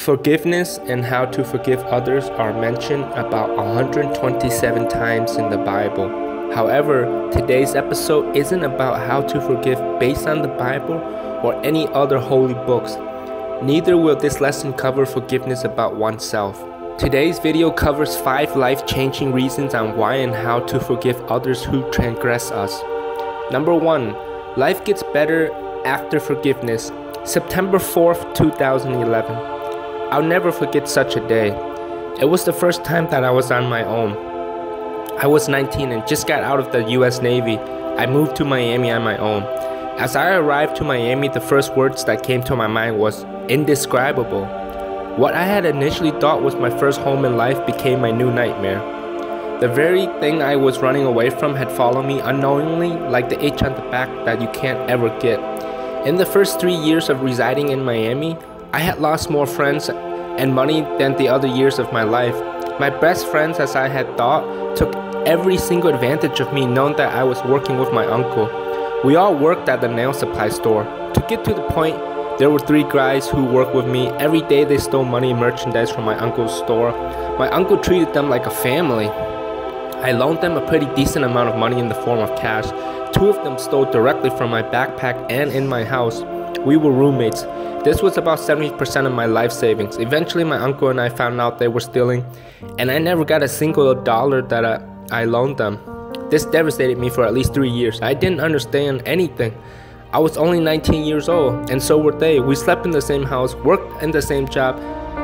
Forgiveness and how to forgive others are mentioned about 127 times in the Bible. However, today's episode isn't about how to forgive based on the Bible or any other holy books. Neither will this lesson cover forgiveness about oneself. Today's video covers 5 life-changing reasons on why and how to forgive others who transgress us. Number 1. Life gets better after forgiveness. September 4th, 2011. I'll never forget such a day. It was the first time that I was on my own. I was 19 and just got out of the US Navy. I moved to Miami on my own. As I arrived to Miami, the first words that came to my mind was indescribable. What I had initially thought was my first home in life became my new nightmare. The very thing I was running away from had followed me unknowingly, like the itch on the back that you can't ever get. In the first 3 years of residing in Miami, I had lost more friends and money than the other years of my life. My best friends, as I had thought, took every single advantage of me, knowing that I was working with my uncle. We all worked at the nail supply store. To get to the point, there were 3 guys who worked with me. Every day they stole money and merchandise from my uncle's store. My uncle treated them like a family. I loaned them a pretty decent amount of money in the form of cash. 2 of them stole directly from my backpack and in my house. We were roommates. This was about 70% of my life savings. Eventually my uncle and I found out they were stealing, and I never got a single dollar that I loaned them. This devastated me for at least 3 years. I didn't understand anything. I was only 19 years old, and so were they. We slept in the same house, worked in the same job,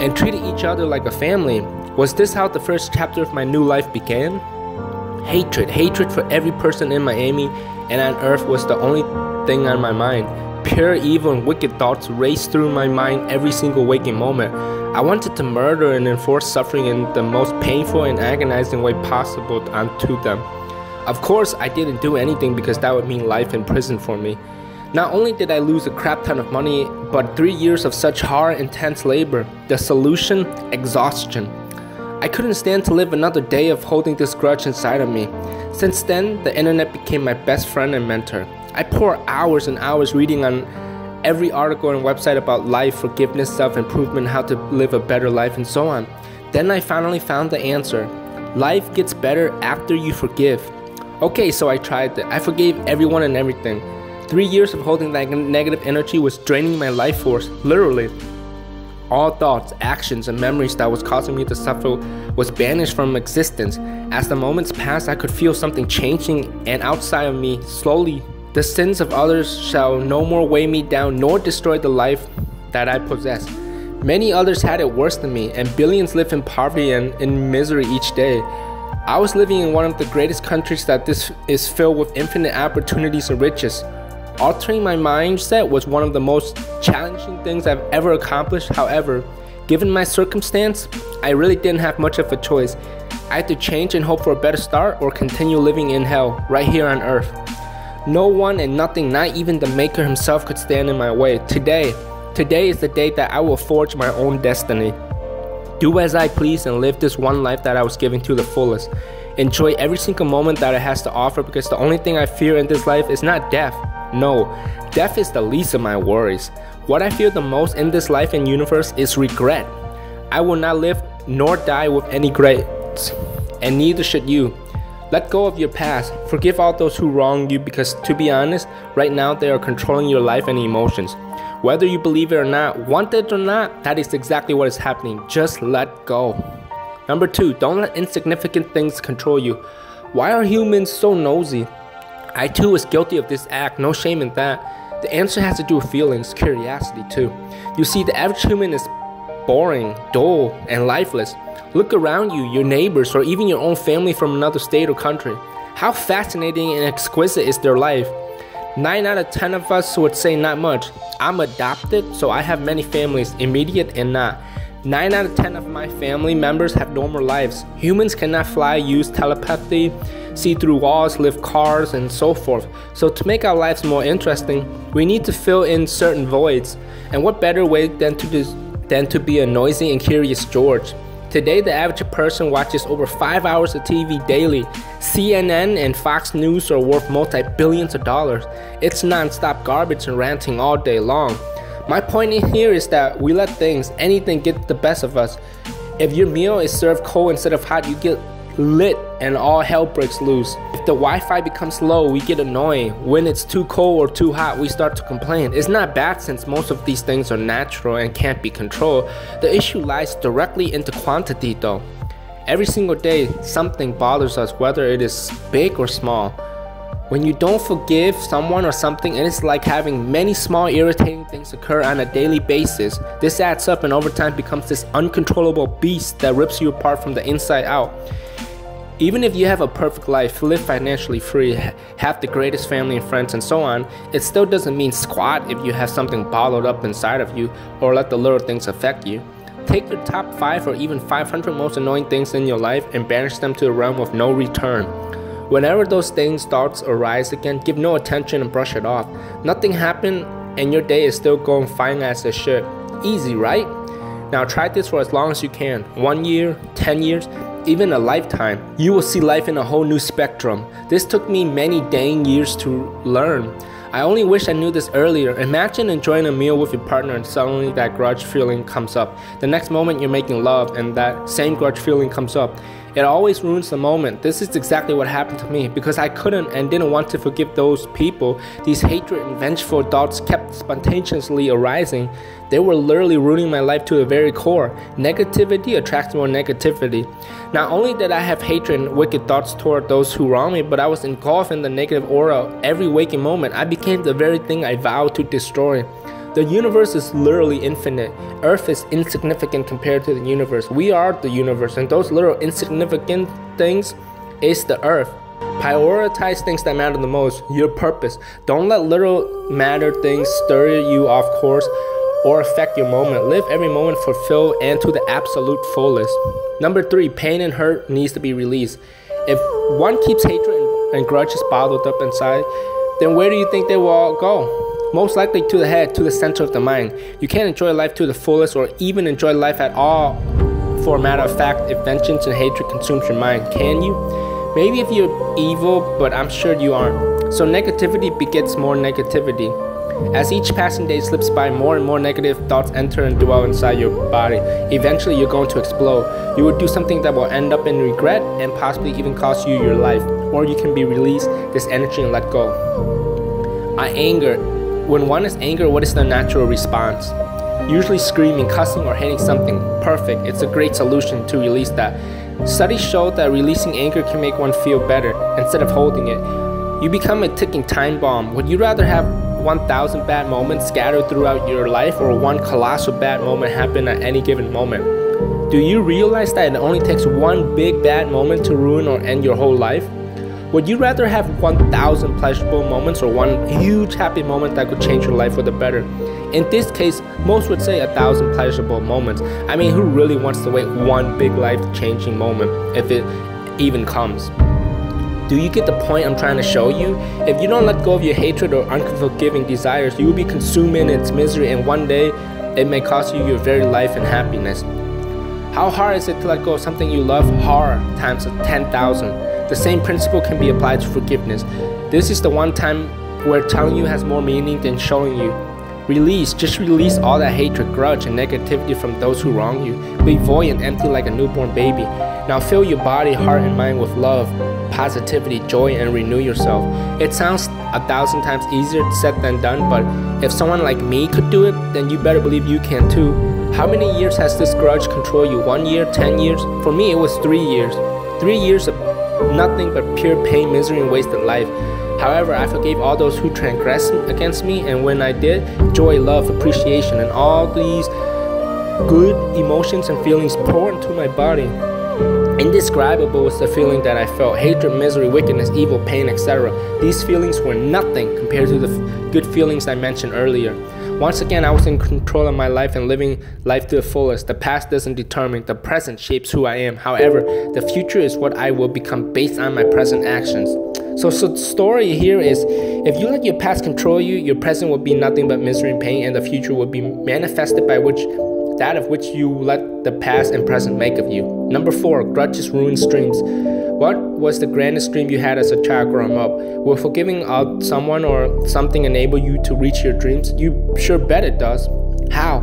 and treated each other like a family. Was this how the first chapter of my new life began? Hatred for every person in Miami and on earth was the only thing on my mind. Pure evil and wicked thoughts raced through my mind every single waking moment. I wanted to murder and enforce suffering in the most painful and agonizing way possible onto them. Of course, I didn't do anything because that would mean life in prison for me. Not only did I lose a crap ton of money, but 3 years of such hard, intense labor. The solution? Exhaustion. I couldn't stand to live another day of holding this grudge inside of me. Since then, the internet became my best friend and mentor. I pour hours and hours reading on every article and website about life, forgiveness, self-improvement, how to live a better life, and so on. Then I finally found the answer. Life gets better after you forgive. Okay, so I tried it. I forgave everyone and everything. 3 years of holding that negative energy was draining my life force, literally. All thoughts, actions, and memories that was causing me to suffer was banished from existence. As the moments passed, I could feel something changing and outside of me, slowly. The sins of others shall no more weigh me down nor destroy the life that I possess. Many others had it worse than me, and billions live in poverty and in misery each day. I was living in one of the greatest countries that this is filled with infinite opportunities and riches. Altering my mindset was one of the most challenging things I've ever accomplished. However, given my circumstance, I really didn't have much of a choice. I had to change and hope for a better start or continue living in hell right here on earth. No one and nothing, not even the Maker himself, could stand in my way. Today is the day that I will forge my own destiny. Do as I please and live this one life that I was given to the fullest. Enjoy every single moment that it has to offer, because the only thing I fear in this life is not death. No, death is the least of my worries. What I fear the most in this life and universe is regret. I will not live nor die with any regrets, and neither should you. Let go of your past. Forgive all those who wronged you, because to be honest, right now they are controlling your life and emotions. Whether you believe it or not, want it or not, that is exactly what is happening. Just let go. Number 2, don't let insignificant things control you. Why are humans so nosy? I too was guilty of this act, no shame in that. The answer has to do with feelings, curiosity too. You see, the average human is boring, dull, and lifeless. Look around you, your neighbors, or even your own family from another state or country. How fascinating and exquisite is their life? 9 out of 10 of us would say not much. I'm adopted, so I have many families, immediate and not. 9 out of 10 of my family members have normal lives. Humans cannot fly, use telepathy, see through walls, lift cars, and so forth. So to make our lives more interesting, we need to fill in certain voids. And what better way than to be a noisy and curious George? Today, the average person watches over 5 hours of TV daily. CNN and Fox News are worth multi-billions of dollars. It's non-stop garbage and ranting all day long. My point in here is that we let anything get the best of us. If your meal is served cold instead of hot, you get lit and all hell breaks loose. If the Wi-Fi becomes low, we get annoyed. When it's too cold or too hot, we start to complain. It's not bad since most of these things are natural and can't be controlled. The issue lies directly into quantity though. Every single day, something bothers us, whether it is big or small. When you don't forgive someone or something, it is like having many small irritating things occur on a daily basis. This adds up and over time becomes this uncontrollable beast that rips you apart from the inside out. Even if you have a perfect life, live financially free, have the greatest family and friends and so on, it still doesn't mean squat if you have something bottled up inside of you or let the little things affect you. Take your top 5 or even 500 most annoying things in your life and banish them to the realm of no return. Whenever those thoughts arise again, give no attention and brush it off. Nothing happened and your day is still going fine as it should. Easy, right? Now try this for as long as you can. 1 year, 10 years, even a lifetime. You will see life in a whole new spectrum. This took me many dang years to learn. I only wish I knew this earlier. Imagine enjoying a meal with your partner and suddenly that grudge feeling comes up. The next moment you're making love and that same grudge feeling comes up. It always ruins the moment. This is exactly what happened to me because I couldn't and didn't want to forgive those people. These hatred and vengeful thoughts kept spontaneously arising. They were literally ruining my life to the very core. Negativity attracts more negativity. Not only did I have hatred and wicked thoughts toward those who wronged me, but I was engulfed in the negative aura every waking moment. I became the very thing I vowed to destroy. The universe is literally infinite. Earth is insignificant compared to the universe. We are the universe, and those little insignificant things is the earth. Prioritize things that matter the most, your purpose. Don't let little matter things stir you off course or affect your moment. Live every moment fulfilled and to the absolute fullest. Number 3, pain and hurt needs to be released. If one keeps hatred and grudges bottled up inside, then where do you think they will all go? Most likely to the head, to the center of the mind. You can't enjoy life to the fullest or even enjoy life at all. For a matter of fact, if vengeance and hatred consumes your mind, can you? Maybe if you're evil, but I'm sure you aren't. So negativity begets more negativity. As each passing day slips by, more and more negative thoughts enter and dwell inside your body. Eventually, you're going to explode. You will do something that will end up in regret and possibly even cost you your life. Or you can be released this energy and let go. Anger. When one is angry, what is the natural response? Usually screaming, cussing, or hating something. Perfect. It's a great solution to release that. Studies show that releasing anger can make one feel better instead of holding it. You become a ticking time bomb. Would you rather have 1,000 bad moments scattered throughout your life or one colossal bad moment happen at any given moment? Do you realize that it only takes one big bad moment to ruin or end your whole life? Would you rather have 1,000 pleasurable moments or one huge happy moment that could change your life for the better? In this case, most would say 1,000 pleasurable moments. I mean, who really wants to wait one big life-changing moment, if it even comes? Do you get the point I'm trying to show you? If you don't let go of your hatred or unforgiving desires, you will be consumed in its misery, and one day, it may cost you your very life and happiness. How hard is it to let go of something you love? Hard times 10,000. The same principle can be applied to forgiveness. This is the one time where telling you has more meaning than showing you. Just release all that hatred, grudge, and negativity from those who wrong you. Be void and empty like a newborn baby. Now fill your body, heart, and mind with love, positivity, joy, and renew yourself. It sounds 1,000 times easier said than done, but if someone like me could do it, then you better believe you can too. How many years has this grudge controlled you? 1 year? 10 years? For me, it was 3 years. 3 years of nothing but pure pain, misery, and wasted life. However, I forgave all those who transgressed against me, and when I did, joy, love, appreciation, and all these good emotions and feelings poured into my body. Indescribable was the feeling that I felt. Hatred, misery, wickedness, evil, pain, etc. These feelings were nothing compared to the good feelings I mentioned earlier. Once again, I was in control of my life and living life to the fullest. The past doesn't determine, the present shapes who I am. However, the future is what I will become based on my present actions. So the story here is, if you let your past control you, your present will be nothing but misery and pain, and the future will be manifested by that of which you let the past and present make of you. Number 4, grudges ruin dreams. What was the grandest dream you had as a child growing up? Will forgiving someone or something enable you to reach your dreams? You sure bet it does. How?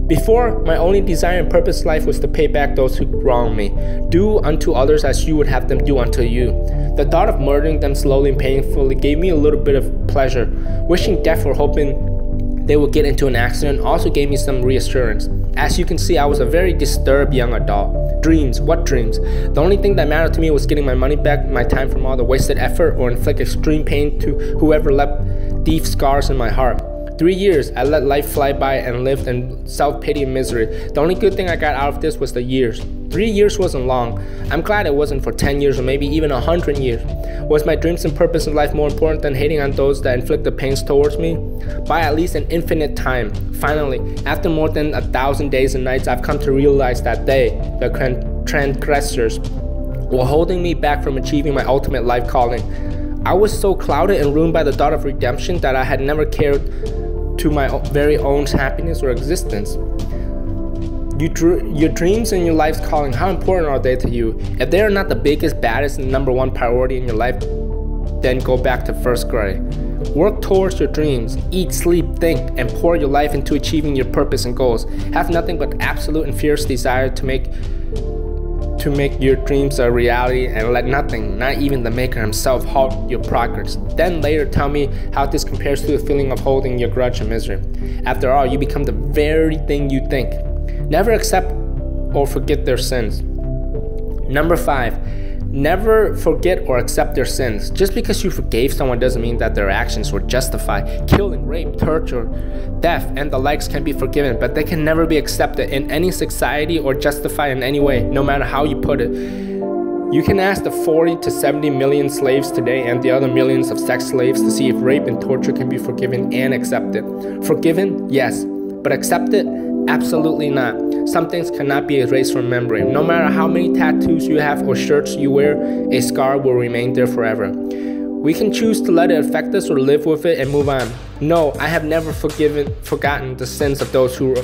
Before, my only desire and purpose in life was to pay back those who wronged me. Do unto others as you would have them do unto you. The thought of murdering them slowly and painfully gave me a little bit of pleasure. Wishing death or hoping they would get into an accident also gave me some reassurance. As you can see, I was a very disturbed young adult. Dreams, what dreams? The only thing that mattered to me was getting my money back, my time from all the wasted effort, or inflict extreme pain to whoever left deep scars in my heart. 3 years, I let life fly by and lived in self-pity and misery. The only good thing I got out of this was the years. 3 years wasn't long. I'm glad it wasn't for 10 years or maybe even 100 years. Was my dreams and purpose in life more important than hating on those that inflict the pains towards me? By at least an infinite time. Finally, after more than 1,000 days and nights, I've come to realize that they, the transgressors, were holding me back from achieving my ultimate life calling. I was so clouded and ruined by the thought of redemption that I had never cared to my very own happiness or existence. Your dreams and your life's calling, how important are they to you? If they are not the biggest, baddest, and #1 priority in your life, then go back to first grade. Work towards your dreams. Eat, sleep, think, and pour your life into achieving your purpose and goals. Have nothing but absolute and fierce desire to make your dreams a reality, and let nothing, not even the maker himself, halt your progress. Then later tell me how this compares to the feeling of holding your grudge and misery. After all, you become the very thing you think. Never accept or forget their sins. Number 5, never forget or accept their sins. Just because you forgave someone doesn't mean that their actions were justified. Killing, rape, torture, theft, and the likes can be forgiven, but they can never be accepted in any society or justified in any way, no matter how you put it. You can ask the 40 to 70 million slaves today and the other millions of sex slaves to see if rape and torture can be forgiven and accepted. Forgiven? Yes. But accepted? Absolutely not. Some things cannot be erased from memory. No matter how many tattoos you have or shirts you wear, a scar will remain there forever. We can choose to let it affect us or live with it and move on. No, I have never forgotten the sins of those who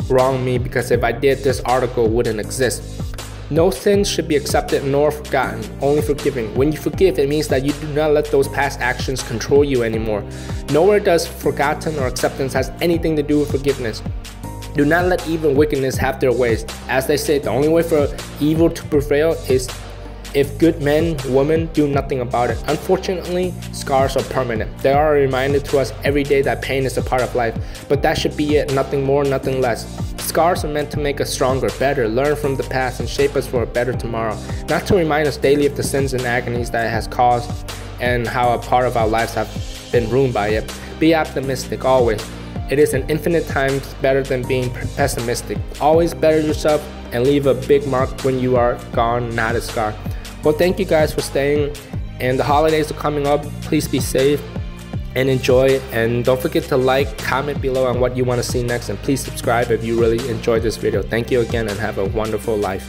wronged me, because if I did, this article wouldn't exist. No sins should be accepted nor forgotten, only forgiven. When you forgive, it means that you do not let those past actions control you anymore. Nowhere does forgotten or acceptance has anything to do with forgiveness. Do not let evil and wickedness have their ways. As they say, the only way for evil to prevail is if good men, women do nothing about it. Unfortunately, scars are permanent. They are a reminder to us every day that pain is a part of life. But that should be it, nothing more, nothing less. Scars are meant to make us stronger, better, learn from the past, and shape us for a better tomorrow. Not to remind us daily of the sins and agonies that it has caused and how a part of our lives have been ruined by it. Be optimistic, always. It is an infinite times better than being pessimistic. Always better yourself and leave a big mark when you are gone, not a scar. Well, thank you guys for staying, and the holidays are coming up. Please be safe and enjoy, and don't forget to like, comment below on what you want to see next, and please subscribe if you really enjoyed this video. Thank you again and have a wonderful life.